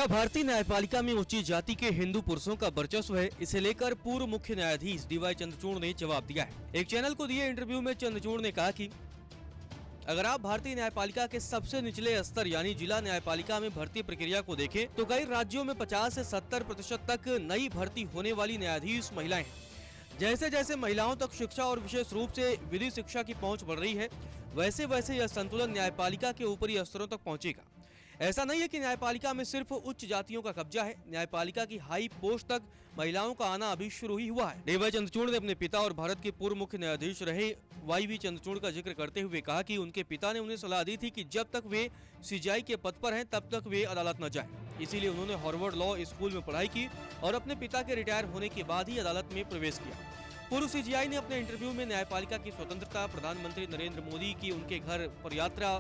क्या भारतीय न्यायपालिका में ऊंची जाति के हिंदू पुरुषों का वर्चस्व है? इसे लेकर पूर्व मुख्य न्यायाधीश डीवाई चंद्रचूड़ ने जवाब दिया है। एक चैनल को दिए इंटरव्यू में चंद्रचूड़ ने कहा कि अगर आप भारतीय न्यायपालिका के सबसे निचले स्तर यानी जिला न्यायपालिका में भर्ती प्रक्रिया को देखें तो कई राज्यों में 50 से 70% तक नई भर्ती होने वाली न्यायाधीश महिलाएं हैं। जैसे जैसे महिलाओं तक शिक्षा और विशेष रूप से विधि शिक्षा की पहुंच बढ़ रही है, वैसे वैसे यह संतुलन न्यायपालिका के ऊपरी स्तरों तक पहुंचेगा। ऐसा नहीं है कि न्यायपालिका में सिर्फ उच्च जातियों का कब्जा है, न्यायपालिका की हाई पोस्ट तक महिलाओं का आना अभी शुरू ही हुआ है। डीवाई चंद्रचूड़ ने अपने पिता और भारत के पूर्व मुख्य न्यायाधीश रहे वाई.वी. चंद्रचूड़ का जिक्र करते हुए कहा कि उनके पिता ने उन्हें सलाह दी थी कि जब तक वे सीजीआई के पद पर हैं तब तक वे अदालत न जाएं। इसीलिए उन्होंने हार्वर्ड लॉ स्कूल में पढ़ाई की और अपने पिता के रिटायर होने के बाद ही अदालत में प्रवेश किया। पूर्व सीजीआई ने अपने इंटरव्यू में न्यायपालिका की स्वतंत्रता, प्रधानमंत्री नरेंद्र मोदी की उनके घर पर यात्रा,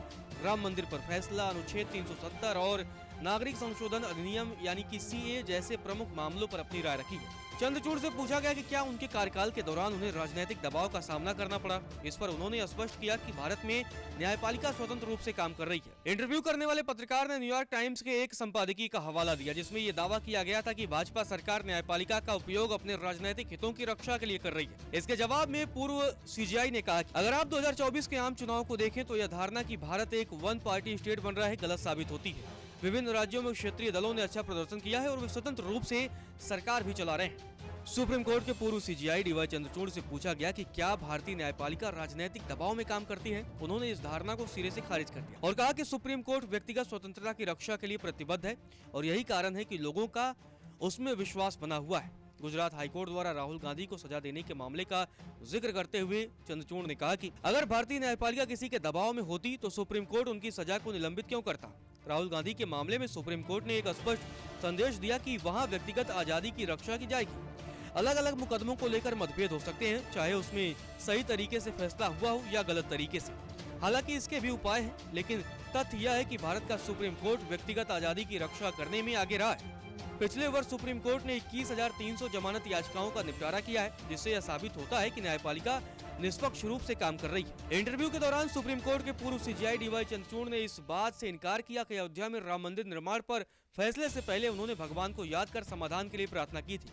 राम मंदिर पर फैसला, अनुच्छेद 370 और नागरिक संशोधन अधिनियम यानी कि सीए जैसे प्रमुख मामलों पर अपनी राय रखी है। चंद्रचूड़ से पूछा गया कि क्या उनके कार्यकाल के दौरान उन्हें राजनीतिक दबाव का सामना करना पड़ा। इस पर उन्होंने स्पष्ट किया कि भारत में न्यायपालिका स्वतंत्र रूप से काम कर रही है। इंटरव्यू करने वाले पत्रकार ने न्यूयॉर्क टाइम्स के एक संपादकीय का हवाला दिया जिसमें ये दावा किया गया था कि भाजपा सरकार न्यायपालिका का उपयोग अपने राजनीतिक हितों की रक्षा के लिए कर रही है। इसके जवाब में पूर्व सीजीआई ने कहा कि अगर आप 2024 के आम चुनाव को देखें तो यह धारणा कि भारत एक वन पार्टी स्टेट बन रहा है गलत साबित होती है। विभिन्न राज्यों में क्षेत्रीय दलों ने अच्छा प्रदर्शन किया है और वे स्वतंत्र रूप से सरकार भी चला रहे हैं। सुप्रीम कोर्ट के पूर्व सीजीआई डीवाई चंद्रचूड़ से पूछा गया कि क्या भारतीय न्यायपालिका राजनीतिक दबाव में काम करती है। उन्होंने इस धारणा को सिरे से खारिज कर दिया और कहा कि सुप्रीम कोर्ट व्यक्तिगत स्वतंत्रता की रक्षा के लिए प्रतिबद्ध है और यही कारण है कि लोगों का उसमें विश्वास बना हुआ है। गुजरात हाईकोर्ट द्वारा राहुल गांधी को सजा देने के मामले का जिक्र करते हुए चंद्रचूड़ ने कहा कि अगर भारतीय न्यायपालिका किसी के दबाव में होती तो सुप्रीम कोर्ट उनकी सजा को निलंबित क्यों करता। राहुल गांधी के मामले में सुप्रीम कोर्ट ने एक स्पष्ट संदेश दिया कि वहां व्यक्तिगत आजादी की रक्षा की जाएगी। अलग अलग मुकदमों को लेकर मतभेद हो सकते हैं, चाहे उसमें सही तरीके से फैसला हुआ हो या गलत तरीके से। हालांकि इसके भी उपाय हैं, लेकिन तथ्य यह है कि भारत का सुप्रीम कोर्ट व्यक्तिगत आजादी की रक्षा करने में आगे रहा है। पिछले वर्ष सुप्रीम कोर्ट ने 21,300 जमानत याचिकाओं का निपटारा किया है, जिससे यह साबित होता है कि न्यायपालिका निष्पक्ष रूप से काम कर रही है। इंटरव्यू के दौरान सुप्रीम कोर्ट के पूर्व सीजीआई डीवाई चंद्रचूड़ ने इस बात से इनकार किया कि अयोध्या में राम मंदिर निर्माण पर फैसले से पहले उन्होंने भगवान को याद कर समाधान के लिए प्रार्थना की थी।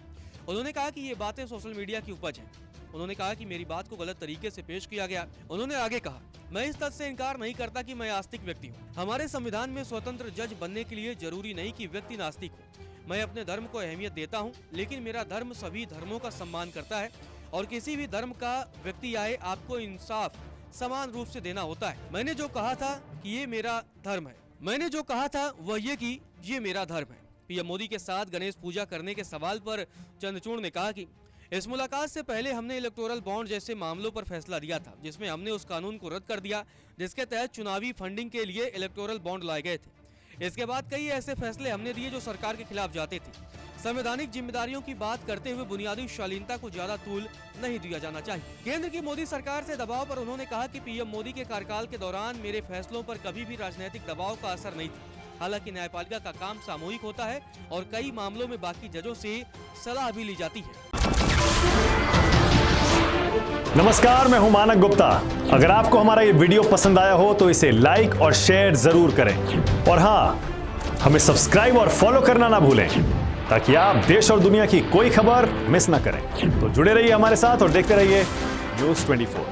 उन्होंने कहा कि ये बातें सोशल मीडिया की उपज है। उन्होंने कहा कि मेरी बात को गलत तरीके से पेश किया गया। उन्होंने आगे कहा, मैं इस तथ्य से इनकार नहीं करता कि मैं आस्तिक व्यक्ति हूँ। हमारे संविधान में स्वतंत्र जज बनने के लिए जरूरी नहीं कि व्यक्ति नास्तिक हो। मैं अपने धर्म को अहमियत देता हूँ, लेकिन मेरा धर्म सभी धर्मों का सम्मान करता है और किसी भी धर्म का व्यक्ति आए आपको इंसाफ समान रूप से देना होता है। मैंने जो कहा था कि ये मेरा धर्म है, मैंने जो कहा था वह ये कि ये मेरा धर्म है। पीएम मोदी के साथ गणेश पूजा करने के सवाल पर चंद्रचूड़ ने कहा कि इस मुलाकात से पहले हमने इलेक्टोरल बॉन्ड जैसे मामलों पर फैसला दिया था, जिसमें हमने उस कानून को रद्द कर दिया जिसके तहत चुनावी फंडिंग के लिए इलेक्टोरल बॉन्ड लाए गए थे। इसके बाद कई ऐसे फैसले हमने दिए जो सरकार के खिलाफ जाते थे। संवैधानिक जिम्मेदारियों की बात करते हुए बुनियादी शालीनता को ज्यादा तूल नहीं दिया जाना चाहिए। केंद्र की मोदी सरकार से दबाव पर उन्होंने कहा कि पीएम मोदी के कार्यकाल के दौरान मेरे फैसलों पर कभी भी राजनीतिक दबाव का असर नहीं था। हालांकि न्यायपालिका का काम सामूहिक होता है और कई मामलों में बाकी जजों से सलाह भी ली जाती है। नमस्कार, मैं हूं मानक गुप्ता। अगर आपको हमारा ये वीडियो पसंद आया हो तो इसे लाइक और शेयर जरूर करें और हाँ, हमें सब्सक्राइब और फॉलो करना ना भूलें ताकि आप देश और दुनिया की कोई खबर मिस ना करें। तो जुड़े रहिए हमारे साथ और देखते रहिए न्यूज़ 24।